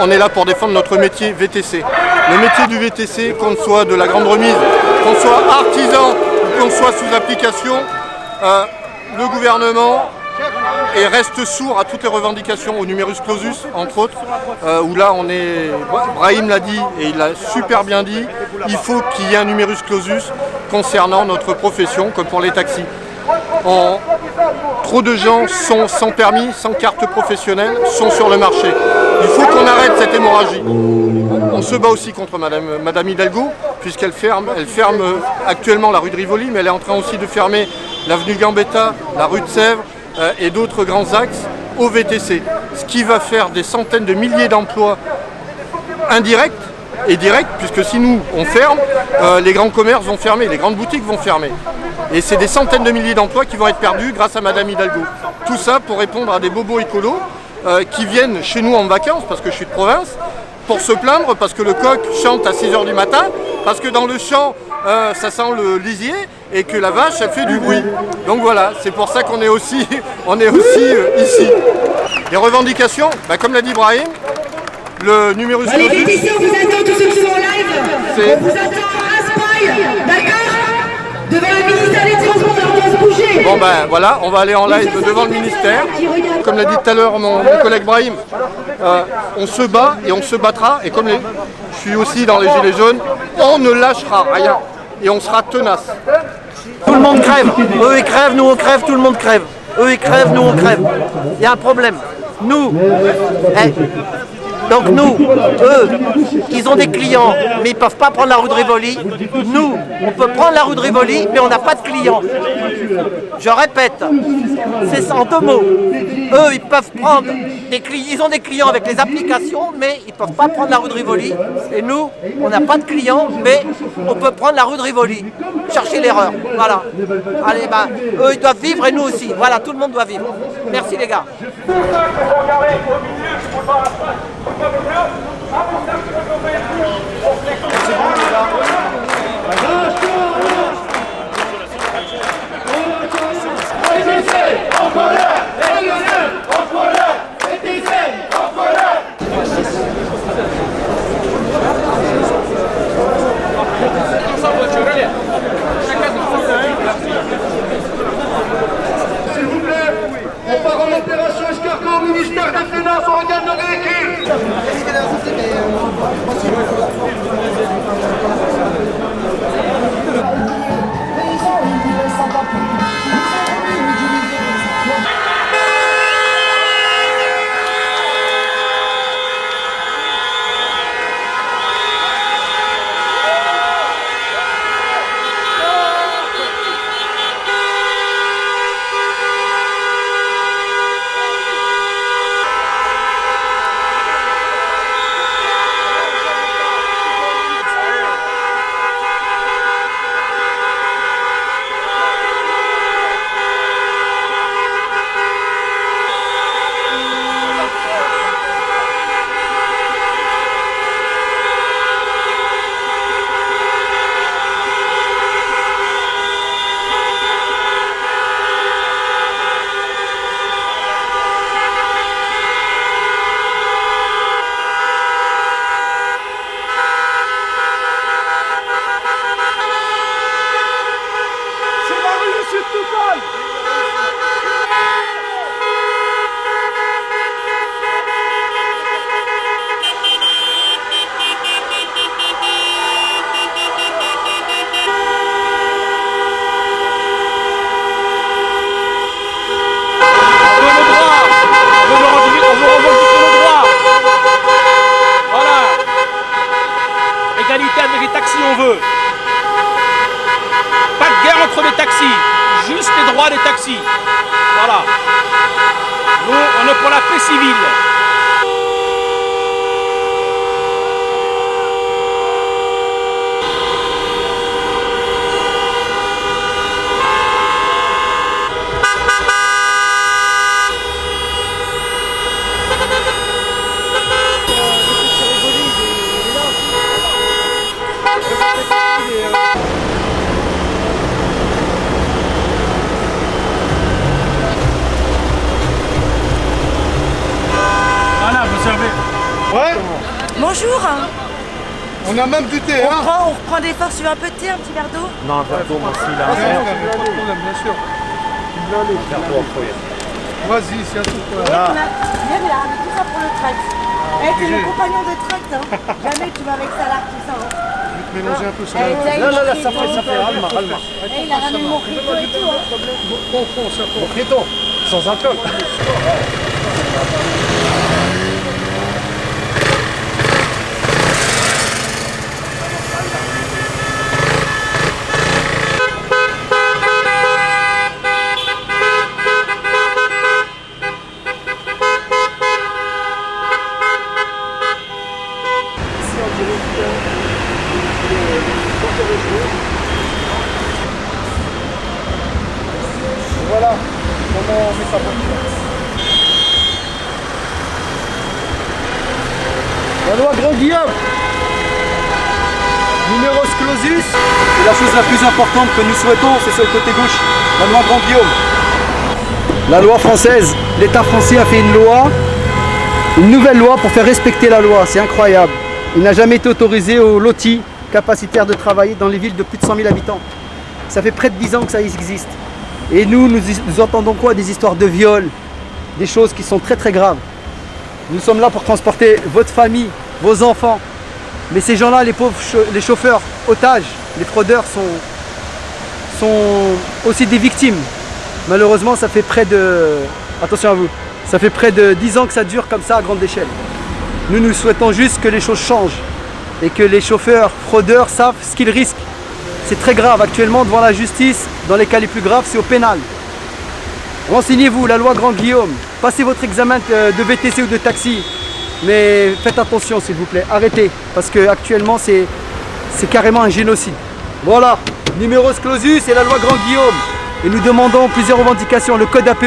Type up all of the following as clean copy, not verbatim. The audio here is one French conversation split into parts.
on est là pour défendre notre métier VTC. Le métier du VTC, qu'on soit de la grande remise, qu'on soit artisan ou qu'on soit sous application, le gouvernement reste sourd à toutes les revendications, au numerus clausus entre autres, où là on est, Brahim l'a dit et il l'a super bien dit, il faut qu'il y ait un numerus clausus concernant notre profession comme pour les taxis. Trop de gens sont sans permis, sans carte professionnelle, sont sur le marché. Il faut qu'on arrête cette hémorragie. On se bat aussi contre Madame Hidalgo, puisqu'elle ferme actuellement la rue de Rivoli, mais elle est en train aussi de fermer l'avenue Gambetta, la rue de Sèvres et d'autres grands axes au VTC. Ce qui va faire des centaines de milliers d'emplois indirects et directs, puisque si nous on ferme, les grands commerces vont fermer, les grandes boutiques vont fermer. Et c'est des centaines de milliers d'emplois qui vont être perdus grâce à Madame Hidalgo. Tout ça pour répondre à des bobos écolos qui viennent chez nous en vacances, parce que je suis de province, pour se plaindre parce que le coq chante à 6 h du matin, parce que dans le champ ça sent le lisier et que la vache elle fait du bruit. Donc voilà, c'est pour ça qu'on est aussi, ici. Les revendications, comme l'a dit Brahim, le numerus clausus. Les pétitions, on vous attend tous ceux qui sont en live. On vous attend à Raspail, d'accord? Devant le ministère des Transports, on doit se bouger. Bon voilà, on va aller en live devant le ministère. Comme l'a dit tout à l'heure mon collègue Brahim, on se bat et on se battra. Et comme je suis aussi dans les Gilets jaunes, on ne lâchera rien. Et on sera tenace. Tout le monde crève. Eux ils crèvent, nous on crève, tout le monde crève. Eux ils crèvent, nous on crève. Il y a un problème. Nous, donc nous, eux, ils ont des clients, mais ils ne peuvent pas prendre la rue de Rivoli. Nous, on peut prendre la rue de Rivoli, mais on n'a pas de clients. Je répète, c'est ça en 2 mots. Eux, ils peuvent prendre des clients, ils ont des clients avec les applications, mais ils ne peuvent pas prendre la rue de Rivoli. Et nous, on n'a pas de clients, mais on peut prendre la rue de Rivoli. Chercher l'erreur. Voilà. Allez, eux, ils doivent vivre et nous aussi. Voilà, tout le monde doit vivre. Merci les gars. S'il vous plaît, on part en opération escargot au ministère des Finances, on regarde nos véhicules. Avec les taxis on veut. Pas de guerre entre les taxis, juste les droits des taxis. Voilà. Nous, on est pour la paix civile. Ouais. Bonjour. On a même du thé, hein. On reprend des forces, tu veux un peu de thé, un petit verre d'eau? Non, un verre d'eau, moi aussi, là. Pas de problème, bien sûr. Vas-y, c'est un truc. Viens là, tout ça pour le tract. T'es le compagnon de tract, hein. Jamais tu vas avec Salah, tout ça. Mélanger un peu ça. Là, ça fait Alma. Il a ramené mon frito et tout, hein. Créton, sans alcool. Voilà comment on met sa voiture. La loi Grand Guillaume, numéros clausus, et la chose la plus importante que nous souhaitons, c'est sur le côté gauche, la loi Grand Guillaume. La loi française, l'État français a fait une nouvelle loi pour faire respecter la loi, c'est incroyable. Il n'a jamais été autorisé aux lotis capacitaires de travailler dans les villes de plus de 100 000 habitants. Ça fait près de 10 ans que ça existe. Et nous entendons quoi? Des histoires de viol, des choses qui sont très très graves. Nous sommes là pour transporter votre famille, vos enfants. Mais ces gens-là, les pauvres, les chauffeurs, otages, les fraudeurs sont aussi des victimes. Malheureusement, ça fait près de... Attention à vous. Ça fait près de 10 ans que ça dure comme ça à grande échelle. Nous souhaitons juste que les choses changent et que les chauffeurs, fraudeurs savent ce qu'ils risquent. C'est très grave. Actuellement, devant la justice, dans les cas les plus graves, c'est au pénal. Renseignez-vous, la loi Grand Guillaume. Passez votre examen de VTC ou de taxi. Mais faites attention, s'il vous plaît. Arrêtez. Parce qu'actuellement, c'est carrément un génocide. Voilà. Numéros clausus et la loi Grand Guillaume. Et nous demandons plusieurs revendications. Le code APE,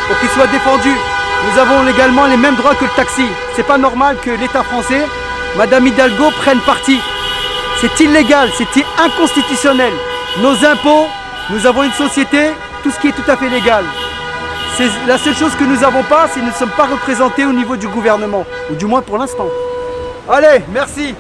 pour qu'il soit défendu. Nous avons légalement les mêmes droits que le taxi. C'est pas normal que l'État français, Madame Hidalgo, prenne parti. C'est illégal, c'est inconstitutionnel. Nos impôts, nous avons une société, tout ce qui est tout à fait légal. C'est la seule chose que nous n'avons pas, c'est que nous ne sommes pas représentés au niveau du gouvernement. Ou du moins pour l'instant. Allez, merci.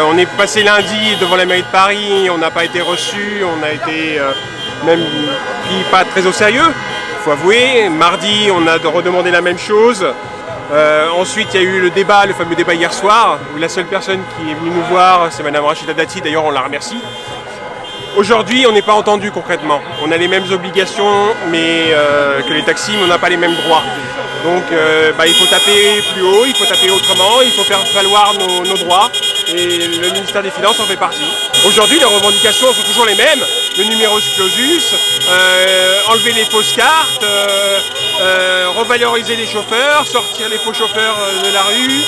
On est passé lundi devant la mairie de Paris, on n'a pas été reçu, on a été même pris pas très au sérieux, il faut avouer. Mardi, on a redemandé la même chose. Ensuite, il y a eu le débat, le fameux débat hier soir, où la seule personne qui est venue nous voir, c'est Madame Rachida Dati, d'ailleurs on la remercie. Aujourd'hui, on n'est pas entendu concrètement. On a les mêmes obligations que les taxis, mais on n'a pas les mêmes droits. Donc il faut taper plus haut, il faut taper autrement, il faut faire valoir nos droits. Et le ministère des Finances en fait partie. Aujourd'hui, les revendications sont toujours les mêmes. Le numerus clausus, enlever les fausses cartes, revaloriser les chauffeurs, sortir les faux chauffeurs de la rue.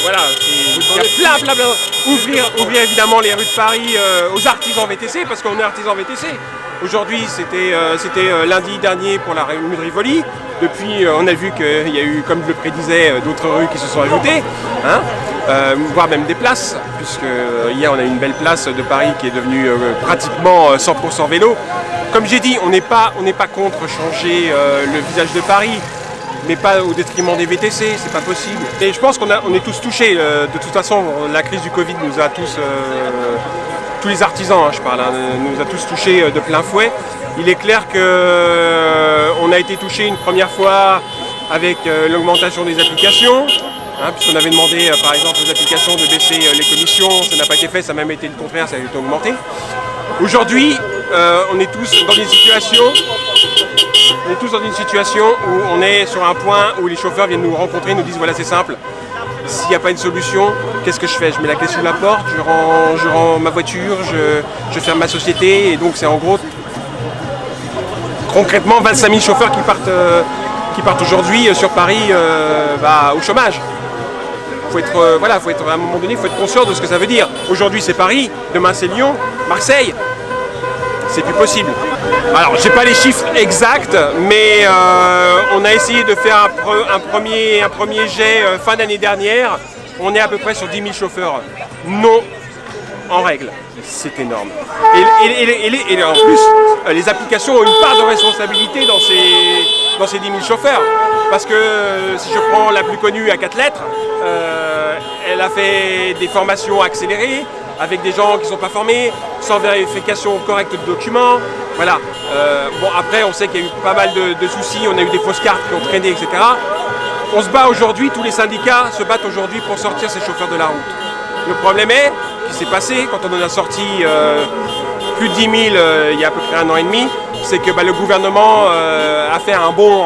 Voilà, il y a plein. Ouvrir évidemment les rues de Paris aux artisans VTC, parce qu'on est artisans VTC. Aujourd'hui, c'était lundi dernier pour la rue de Rivoli. Depuis, on a vu qu'il y a eu, comme je le prédisais, d'autres rues qui se sont ajoutées, voire même des places, puisque hier on a eu une belle place de Paris qui est devenue pratiquement 100% vélo. Comme j'ai dit, on n'est pas contre changer le visage de Paris, mais pas au détriment des VTC, c'est pas possible. Et je pense qu'on est tous touchés. De toute façon, la crise du Covid nous a tous les artisans, je parle, nous a tous touchés de plein fouet. Il est clair qu'on a été touché une première fois avec l'augmentation des applications. puisqu'on avait demandé par exemple aux applications de baisser les commissions, ça n'a pas été fait, ça a même été le contraire, ça a été augmenté. Aujourd'hui, on est tous dans une situation où on est sur un point où les chauffeurs viennent nous rencontrer, nous disent voilà c'est simple, s'il n'y a pas une solution, qu'est-ce que je fais? Je mets la clé sous la porte, je rends ma voiture, je ferme ma société, et donc c'est en gros concrètement 25 000 chauffeurs qui partent aujourd'hui sur Paris au chômage. Faut être, à un moment donné, il faut être conscient de ce que ça veut dire. Aujourd'hui c'est Paris, demain c'est Lyon, Marseille. C'est plus possible. Alors, j'ai pas les chiffres exacts, mais on a essayé de faire un premier jet fin d'année dernière. On est à peu près sur 10 000 chauffeurs non en règle. C'est énorme. Et en plus, les applications ont une part de responsabilité dans ces 10 000 chauffeurs. Parce que si je prends la plus connue à 4 lettres, elle a fait des formations accélérées, avec des gens qui ne sont pas formés, sans vérification correcte de documents. Voilà. Bon, après, on sait qu'il y a eu pas mal de soucis, on a eu des fausses cartes qui ont traîné, etc. On se bat aujourd'hui, tous les syndicats se battent aujourd'hui pour sortir ces chauffeurs de la route. Le problème est, ce qui s'est passé quand on en a sorti plus de 10 000 il y a à peu près 1 an et demi, c'est que le gouvernement a fait un bond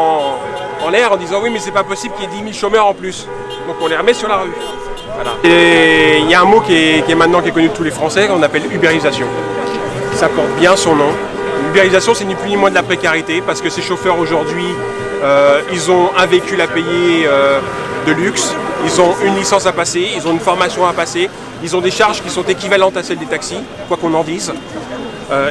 en l'air en disant oui mais c'est pas possible qu'il y ait 10 000 chômeurs en plus. Donc on les remet sur la rue. Voilà. Et il y a un mot qui est maintenant connu de tous les Français, qu'on appelle ubérisation. Ça porte bien son nom. L'ubérisation, c'est ni plus ni moins de la précarité, parce que ces chauffeurs aujourd'hui, ils ont un véhicule à payer de luxe, ils ont une licence à passer, ils ont une formation à passer, ils ont des charges qui sont équivalentes à celles des taxis, quoi qu'on en dise.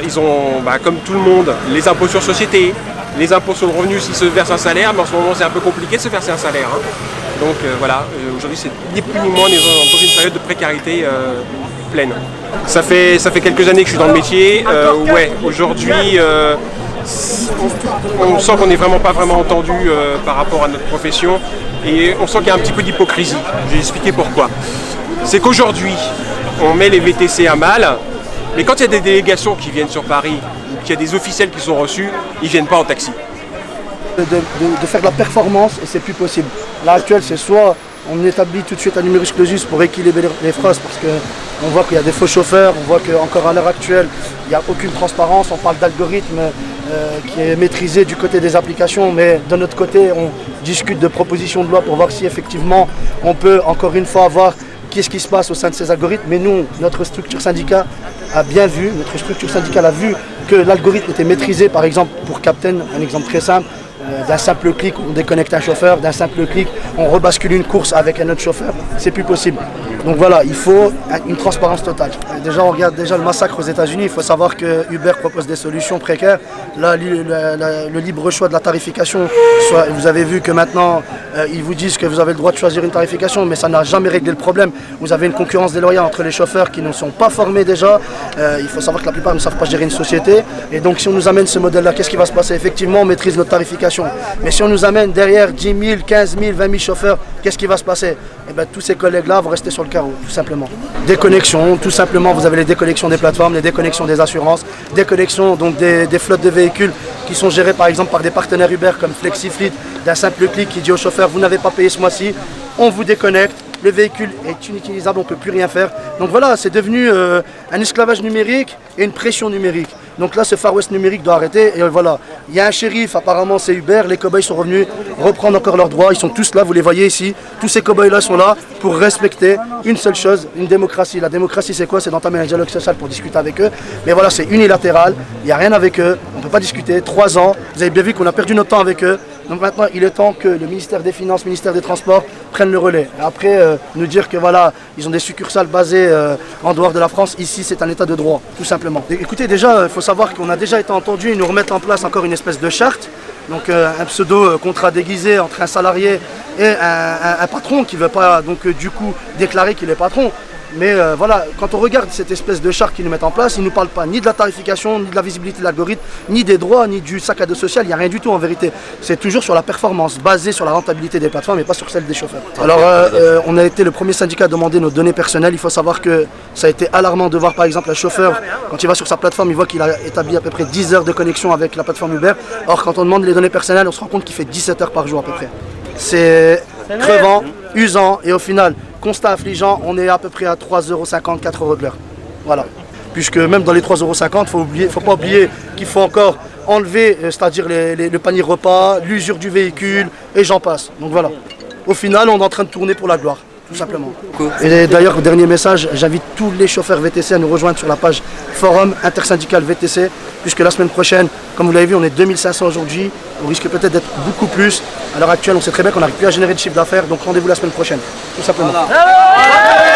Ils ont, comme tout le monde, les impôts sur société, les impôts sur le revenu s'ils se versent un salaire, mais en ce moment c'est un peu compliqué de se verser un salaire. Hein. Donc voilà, aujourd'hui c'est ni plus ni moins, on est dans une période de précarité pleine. Ça fait quelques années que je suis dans le métier. Ouais, aujourd'hui, on sent qu'on n'est vraiment pas entendu par rapport à notre profession, et on sent qu'il y a un petit peu d'hypocrisie. Je vais expliquer pourquoi. C'est qu'aujourd'hui, on met les VTC à mal, mais quand il y a des délégations qui viennent sur Paris, ou qu'il y a des officiels qui sont reçus, ils ne viennent pas en taxi. De faire de la performance, et c'est plus possible. Là actuelle, c'est soit on établit tout de suite un numerus clausus pour équilibrer les phrases, parce qu'on voit qu'il y a des faux chauffeurs, on voit qu'encore à l'heure actuelle, il n'y a aucune transparence, on parle d'algorithme qui est maîtrisé du côté des applications, mais de notre côté, on discute de propositions de loi pour voir si effectivement on peut encore une fois voir qu'est-ce qui se passe au sein de ces algorithmes. Mais nous, notre structure syndicale a bien vu, notre structure syndicale a vu que l'algorithme était maîtrisé, par exemple pour Captain, un exemple très simple. D'un simple clic, on déconnecte un chauffeur, d'un simple clic, on rebascule une course avec un autre chauffeur, c'est plus possible. Donc voilà, il faut une transparence totale. Déjà, on regarde déjà le massacre aux États-Unis, il faut savoir que Uber propose des solutions précaires. Là, le libre choix de la tarification, vous avez vu que maintenant, ils vous disent que vous avez le droit de choisir une tarification, mais ça n'a jamais réglé le problème. Vous avez une concurrence déloyale entre les chauffeurs qui ne sont pas formés déjà. Il faut savoir que la plupart ne savent pas gérer une société. Et donc, si on nous amène ce modèle-là, qu'est-ce qui va se passer? Effectivement, on maîtrise notre tarification. Mais si on nous amène derrière 10 000, 15 000, 20 000 chauffeurs, qu'est-ce qui va se passer? Eh bien, tous ces collègues-là vont rester sur le carreau, tout simplement. Déconnexion, tout simplement, vous avez les déconnexions des plateformes, les déconnexions des assurances, déconnexions donc des flottes de véhicules qui sont gérées par exemple par des partenaires Uber comme FlexiFleet, d'un simple clic qui dit au chauffeur, vous n'avez pas payé ce mois-ci, on vous déconnecte. Le véhicule est inutilisable, on ne peut plus rien faire. Donc voilà, c'est devenu un esclavage numérique et une pression numérique. Donc là, ce Far West numérique doit arrêter. Et voilà, il y a un shérif, apparemment c'est Uber. Les cow-boys sont revenus reprendre encore leurs droits. Ils sont tous là, vous les voyez ici. Tous ces cow-boys-là sont là pour respecter une seule chose, une démocratie. La démocratie, c'est quoi? C'est d'entamer un dialogue social pour discuter avec eux. Mais voilà, c'est unilatéral. Il n'y a rien avec eux. On ne peut pas discuter. 3 ans. Vous avez bien vu qu'on a perdu notre temps avec eux. Donc maintenant, il est temps que le ministère des Finances, le ministère des Transports prennent le relais. Et après, nous dire que voilà, ils ont des succursales basées en dehors de la France. Ici, c'est un état de droit, tout simplement. Et écoutez, déjà, il faut savoir qu'on a déjà été entendu. Ils nous remettent en place encore une espèce de charte. Donc un pseudo contrat déguisé entre un salarié et un patron qui ne veut pas donc du coup déclarer qu'il est patron. Mais voilà, quand on regarde cette espèce de charte qu'ils nous mettent en place, ils ne nous parlent pas ni de la tarification, ni de la visibilité de l'algorithme, ni des droits, ni du sac à dos social, il n'y a rien du tout en vérité. C'est toujours sur la performance, basée sur la rentabilité des plateformes et pas sur celle des chauffeurs. Alors on a été le premier syndicat à demander nos données personnelles. Il faut savoir que ça a été alarmant de voir par exemple un chauffeur, quand il va sur sa plateforme, il voit qu'il a établi à peu près 10 heures de connexion avec la plateforme Uber. Or quand on demande les données personnelles, on se rend compte qu'il fait 17 heures par jour à peu près. C'est crevant, usant et au final, constat affligeant, on est à peu près à 3,50 €, 4 € de l'heure. Voilà. Puisque même dans les 3,50 €, il ne faut pas oublier qu'il faut encore enlever, c'est-à-dire le panier repas, l'usure du véhicule et j'en passe. Donc voilà. Au final, on est en train de tourner pour la gloire, tout simplement. Et d'ailleurs, dernier message, j'invite tous les chauffeurs VTC à nous rejoindre sur la page Forum Intersyndical VTC, puisque la semaine prochaine, comme vous l'avez vu, on est 2500 aujourd'hui, on risque peut-être d'être beaucoup plus. À l'heure actuelle, on sait très bien qu'on n'arrive plus à générer de chiffre d'affaires, donc rendez-vous la semaine prochaine, tout simplement. Voilà.